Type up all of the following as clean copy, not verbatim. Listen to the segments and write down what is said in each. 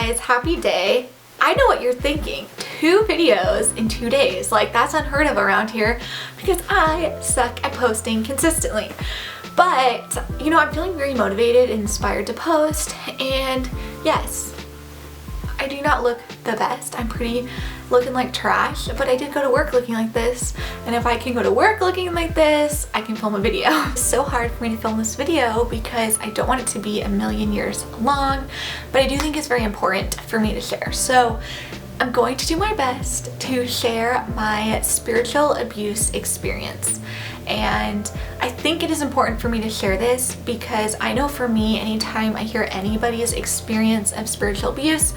guys, happy day. I know what you're thinking. 2 videos in 2 days. Like, that's unheard of around here because I suck at posting consistently. But, you know, I'm feeling very motivated and inspired to post, and yes, I do not look the best. I'm looking like trash, but I did go to work looking like this, and if I can go to work looking like this, I can film a video. It's so hard for me to film this video because I don't want it to be a million years long, but I do think it's very important for me to share. So I'm going to do my best to share my spiritual abuse experience. And I think it is important for me to share this because I know for me, anytime I hear anybody's experience of spiritual abuse,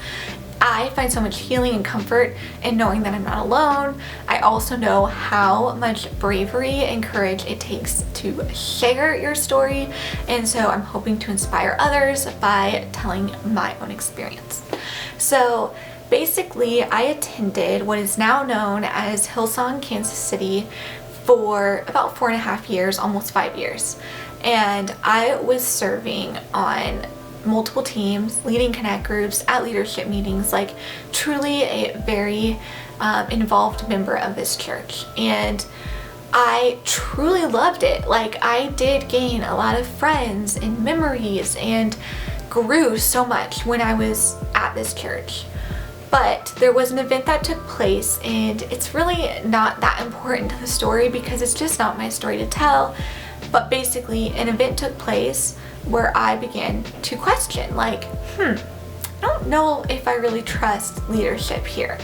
I find so much healing and comfort in knowing that I'm not alone. I also know how much bravery and courage it takes to share your story, and so I'm hoping to inspire others by telling my own experience. So basically, I attended what is now known as Hillsong Kansas City for about 4.5 years, almost 5 years. And I was serving on multiple teams, leading connect groups, at leadership meetings, like truly a very involved member of this church. And I truly loved it. Like, I did gain a lot of friends and memories and grew so much when I was at this church. But there was an event that took place, and it's really not that important to the story because it's just not my story to tell. But basically, an event took place where I began to question, like, I don't know if I really trust leadership here.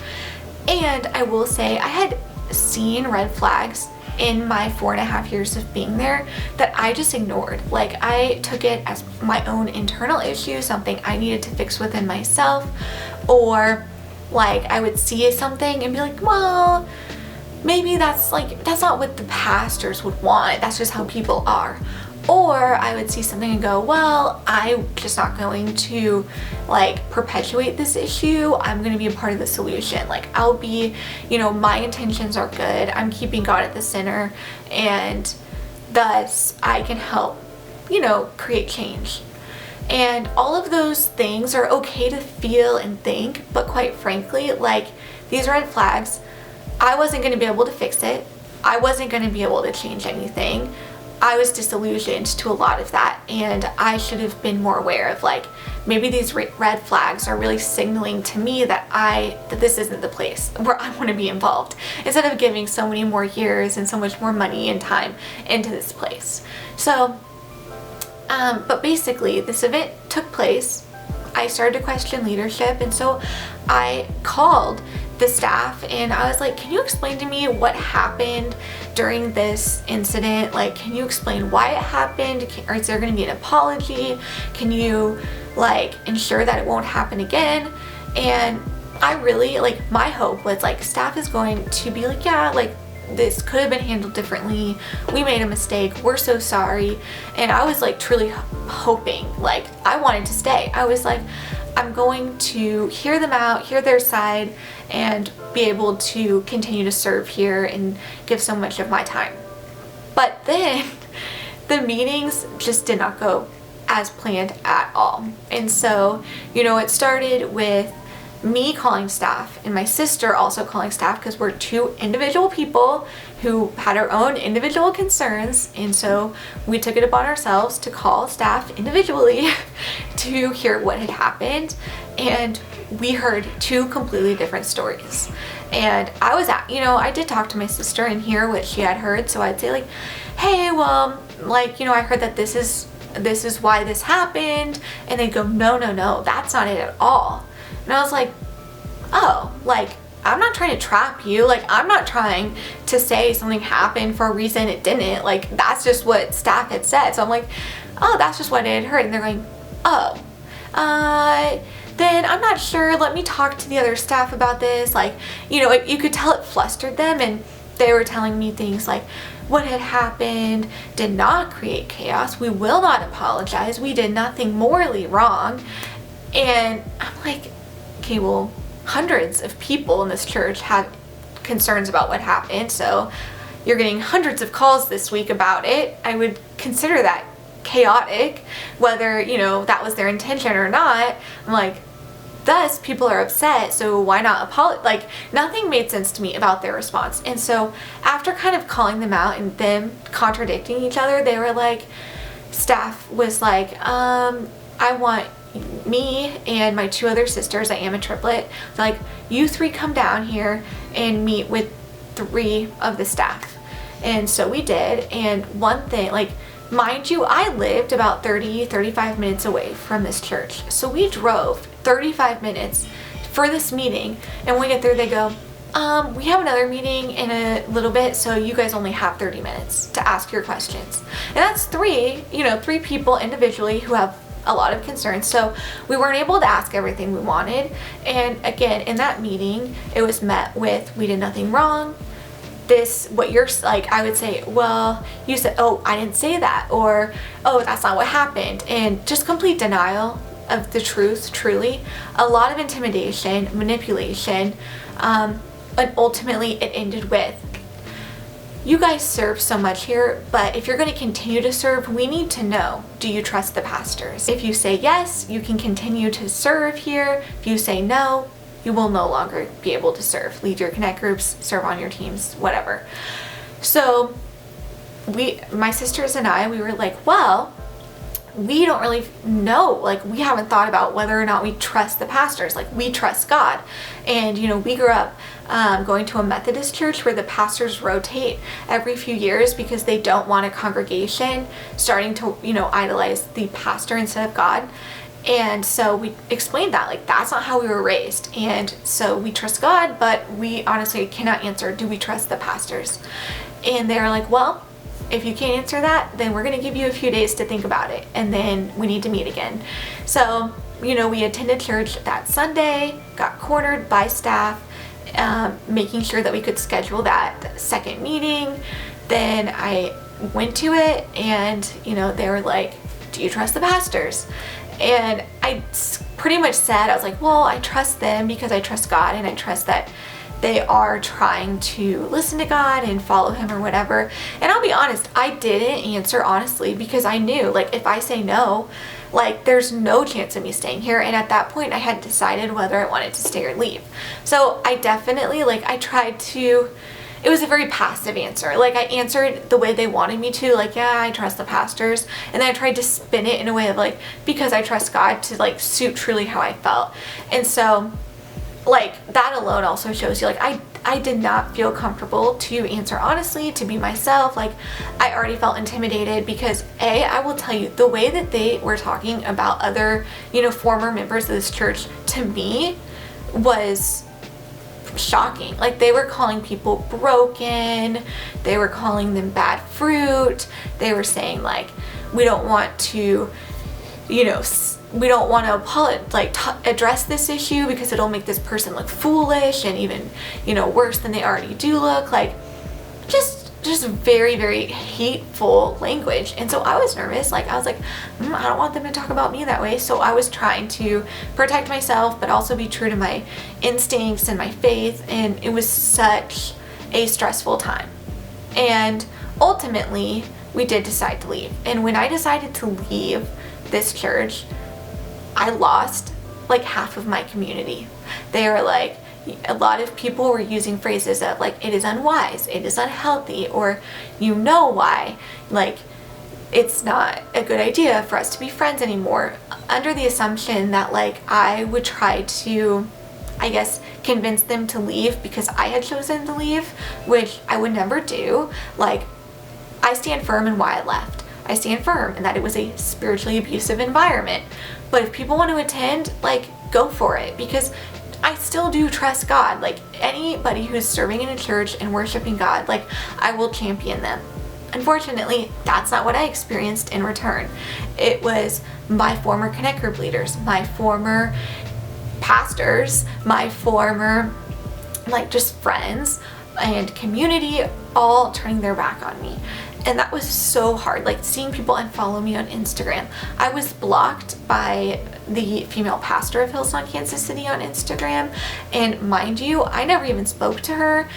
And I will say, I had seen red flags in my 4.5 years of being there that I just ignored. Like, I took it as my own internal issue, something I needed to fix within myself, or like I would see something and be like, well, maybe that's not what the pastors would want. That's just how people are. Or I would see something and go, well, I'm just not going to like perpetuate this issue. I'm going to be a part of the solution. Like, I'll be, you know, my intentions are good. I'm keeping God at the center, and thus I can help, you know, create change. And all of those things are okay to feel and think, but quite frankly, like, these red flags, I wasn't going to be able to fix it. I wasn't going to be able to change anything. I was disillusioned to a lot of that, and I should have been more aware of, like, maybe these red flags are really signaling to me that this isn't the place where I want to be involved, instead of giving so many more years and so much more money and time into this place. So but basically, this event took place. I started to question leadership, and so I called the staff and I was like, can you explain to me what happened during this incident? Like, can you explain why it happened? Or is there going to be an apology? Can you, like, ensure that it won't happen again? And I really, like, my hope was, like, staff is going to be like, yeah, like, this could have been handled differently. We made a mistake. We're so sorry. And I was like truly hoping, like, I wanted to stay. I was like, I'm going to hear them out, hear their side, and be able to continue to serve here and give so much of my time. But then the meetings just did not go as planned at all. And so, you know, it started with me calling staff and my sister also calling staff, because we're 2 individual people who had our own individual concerns, and so we took it upon ourselves to call staff individually to hear what had happened. And we heard 2 completely different stories. And I was I did talk to my sister and hear what she had heard, so I'd say, like, hey, well, like, you know, I heard that this is why this happened. And they'd go, no, that's not it at all. And I was like, oh, like, I'm not trying to trap you. Like, I'm not trying to say something happened for a reason it didn't. Like, that's just what staff had said. So I'm like, oh, that's just what I had heard. And they're going, oh, then I'm not sure. Let me talk to the other staff about this. Like, you know, you could tell it flustered them, and they were telling me things like, what had happened did not create chaos. We will not apologize. We did nothing morally wrong. And I'm like, okay, well, hundreds of people in this church had concerns about what happened, so you're getting hundreds of calls this week about it. I would consider that chaotic, whether, you know, that was their intention or not. I'm like, thus people are upset, so why not apologize? Like, nothing made sense to me about their response. And so after kind of calling them out and them contradicting each other, they were like, staff was like, I want me and my 2 other sisters, I am a triplet, like, you 3 come down here and meet with 3 of the staff. And so we did. And one thing, like, mind you, I lived about 35 minutes away from this church. So we drove 35 minutes for this meeting. And when we get there, they go, we have another meeting in a little bit, so you guys only have 30 minutes to ask your questions. And that's 3 people individually who have a lot of concerns. So we weren't able to ask everything we wanted. And again, in that meeting, it was met with, we did nothing wrong. What you're like, I would say, well, you said, oh, I didn't say that, or, oh, that's not what happened. And just complete denial of the truth, truly. A lot of intimidation, manipulation, but ultimately it ended with, you guys serve so much here, but if you're going to continue to serve, we need to know, do you trust the pastors? If you say yes, you can continue to serve here. If you say no, you will no longer be able to serve. Lead your connect groups, serve on your teams, whatever. So my sisters and I, we were like, well, we don't really know, like, we haven't thought about whether or not we trust the pastors. Like, we trust God. And, we grew up going to a Methodist church where the pastors rotate every few years because they don't want a congregation starting to, idolize the pastor instead of God. And so we explained that, like, that's not how we were raised. And so we trust God, but we honestly cannot answer, do we trust the pastors? And they're like, well, if you can't answer that, then we're going to give you a few days to think about it. And then we need to meet again. So, we attended church that Sunday, got cornered by staff, making sure that we could schedule that second meeting. Then I went to it and, they were like, do you trust the pastors? And I pretty much said, I was like, well, I trust them because I trust God and I trust that they are trying to listen to God and follow him or whatever. And I'll be honest, I didn't answer honestly because I knew, like, if I say no, like, there's no chance of me staying here. And at that point I had decided whether I wanted to stay or leave. So I definitely, like, I tried to, it was a very passive answer. Like, I answered the way they wanted me to, like, yeah, I trust the pastors. And then I tried to spin it in a way of, like, because I trust God, to, like, suit truly how I felt. And so, like, that alone also shows you, like, I did not feel comfortable to answer honestly, to be myself. Like, I already felt intimidated because I will tell you, the way that they were talking about other, former members of this church, to me, was shocking. Like, they were calling people broken, they were calling them bad fruit, they were saying, like, we don't want to, address this issue because it'll make this person look foolish and even, worse than they already do look. Like, just very, very hateful language. And so I was nervous. Like, I was like, I don't want them to talk about me that way. So I was trying to protect myself, but also be true to my instincts and my faith. And it was such a stressful time. And ultimately, we did decide to leave. And when I decided to leave this church, I lost like half of my community. They were like, a lot of people were using phrases of, like, it is unwise, it is unhealthy, or why, like, it's not a good idea for us to be friends anymore, under the assumption that, like, I would try to, I guess, convince them to leave because I had chosen to leave, which I would never do. Like, I stand firm in why I left. I stand firm in that it was a spiritually abusive environment. But if people want to attend, like, go for it, because I still do trust God. Like, anybody who's serving in a church and worshiping God, like, I will champion them. Unfortunately, that's not what I experienced in return. It was my former connect group leaders, my former pastors, my former, like, just friends and community all turning their back on me. And that was so hard. Like, seeing people unfollow me on Instagram. I was blocked by the female pastor of Hillsong Kansas City on Instagram. And mind you, I never even spoke to her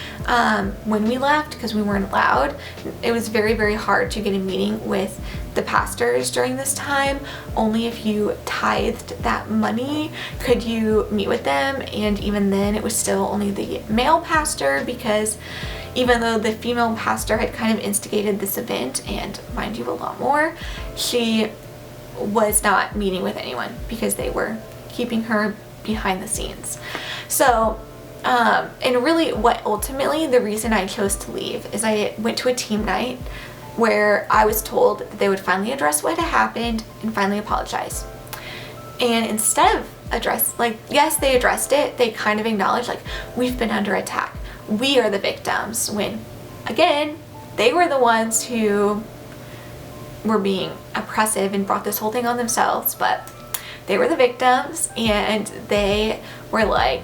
when we left because we weren't allowed. It was very, very hard to get a meeting with the pastors during this time. Only if you tithed that money could you meet with them, and even then it was still only the male pastor, because even though the female pastor had kind of instigated this event, and mind you, a lot more, she was not meeting with anyone because they were keeping her behind the scenes. So and really what ultimately the reason I chose to leave is I went to a team night where I was told that they would finally address what had happened and finally apologize. And instead of yes, they addressed it, they kind of acknowledged, like, we've been under attack. We are the victims, when, again, they were the ones who were being oppressive and brought this whole thing on themselves, but they were the victims, and they were like,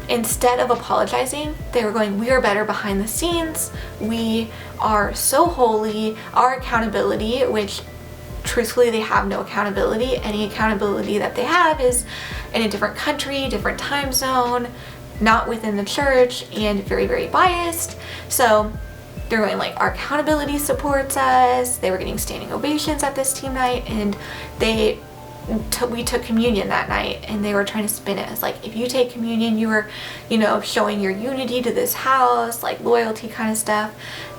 instead of apologizing, they were going, we are better behind the scenes. We are so holy. Our accountability, which truthfully they have no accountability. Any accountability that they have is in a different country, different time zone, not within the church, and very, very biased. So they're going like, our accountability supports us. They were getting standing ovations at this team night, and we took communion that night, and they were trying to spin it as like, if you take communion, you were, showing your unity to this house, like loyalty kind of stuff,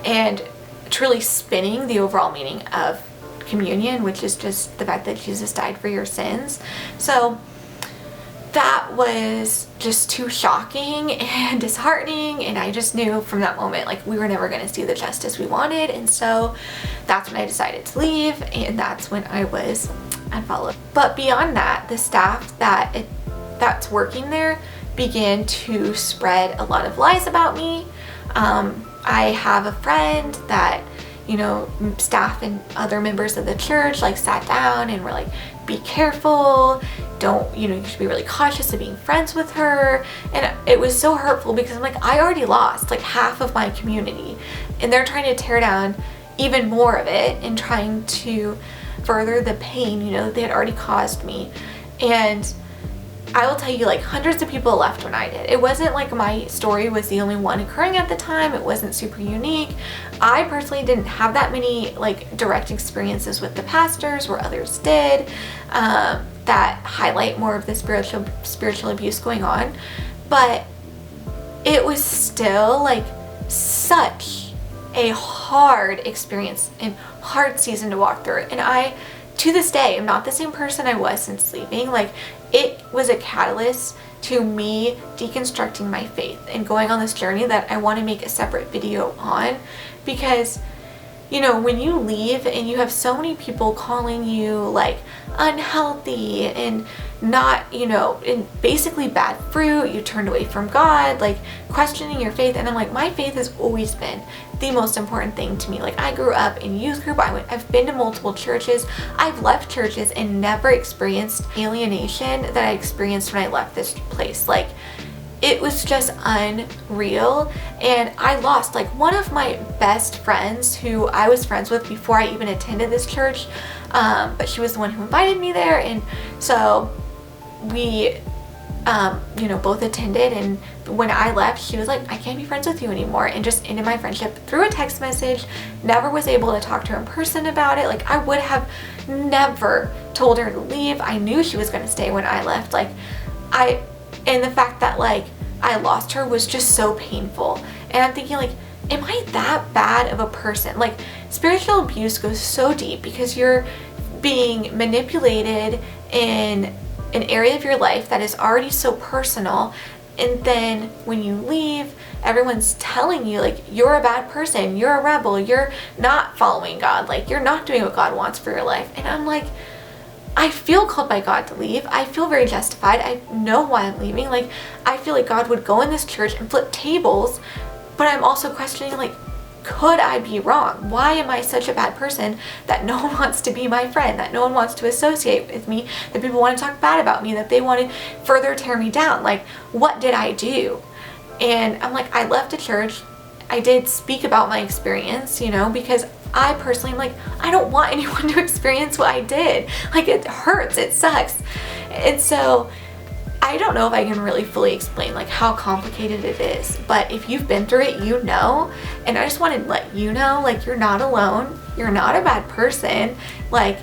and truly spinning the overall meaning of communion, which is just the fact that Jesus died for your sins. So that was just too shocking and disheartening, and I just knew from that moment, like, we were never going to see the justice we wanted. And so that's when I decided to leave, and that's when I was unfollowed. But beyond that, the staff that's working there began to spread a lot of lies about me. I have a friend that, staff and other members of the church like sat down and were like, be careful, you should be really cautious of being friends with her. And it was so hurtful because I'm like, I already lost like half of my community, and they're trying to tear down even more of it and trying to further the pain, that they had already caused me. And I will tell you, like, hundreds of people left when I did. It wasn't like my story was the only one occurring at the time. It wasn't super unique. I personally didn't have that many like direct experiences with the pastors where others did, that highlight more of the spiritual abuse going on. But it was still like such a hard experience and hard season to walk through. And I, to this day, am not the same person I was since leaving. Like, it was a catalyst to me deconstructing my faith and going on this journey that I want to make a separate video on, because when you leave and you have so many people calling you like unhealthy and not, and basically bad fruit, you turned away from God, like questioning your faith. And I'm like, my faith has always been the most important thing to me. Like, I grew up in youth group. I've been to multiple churches. I've left churches and never experienced alienation that I experienced when I left this place. Like, it was just unreal. And I lost like one of my best friends who I was friends with before I even attended this church. But she was the one who invited me there. And so we, both attended. And when I left, she was like, I can't be friends with you anymore, and just ended my friendship through a text message. Never was able to talk to her in person about it. Like, I would have never told her to leave. I knew she was going to stay when I left. And the fact that like I lost her was just so painful. And I'm thinking, like, am I that bad of a person? Like, spiritual abuse goes so deep because you're being manipulated in an area of your life that is already so personal. And then when you leave, everyone's telling you like, you're a bad person, you're a rebel, you're not following God, like you're not doing what God wants for your life. And I'm like, I feel called by God to leave. I feel very justified. I know why I'm leaving. Like, I feel like God would go in this church and flip tables, but I'm also questioning, like, could I be wrong? Why am I such a bad person that no one wants to be my friend, that no one wants to associate with me, that people want to talk bad about me, that they want to further tear me down? Like, what did I do? And I'm like, I left a church. I did speak about my experience, because I personally am like, I don't want anyone to experience what I did. Like, it hurts, it sucks. And so I don't know if I can really fully explain like how complicated it is, but if you've been through it, you know. And I just want to let you know, like, you're not alone. You're not a bad person. Like,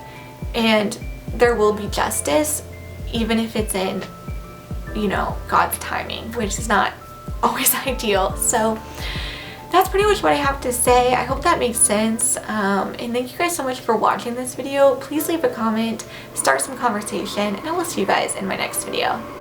and there will be justice, even if it's in, you know, God's timing, which is not always ideal. So that's pretty much what I have to say. I hope that makes sense. And thank you guys so much for watching this video. Please leave a comment, start some conversation, and I will see you guys in my next video.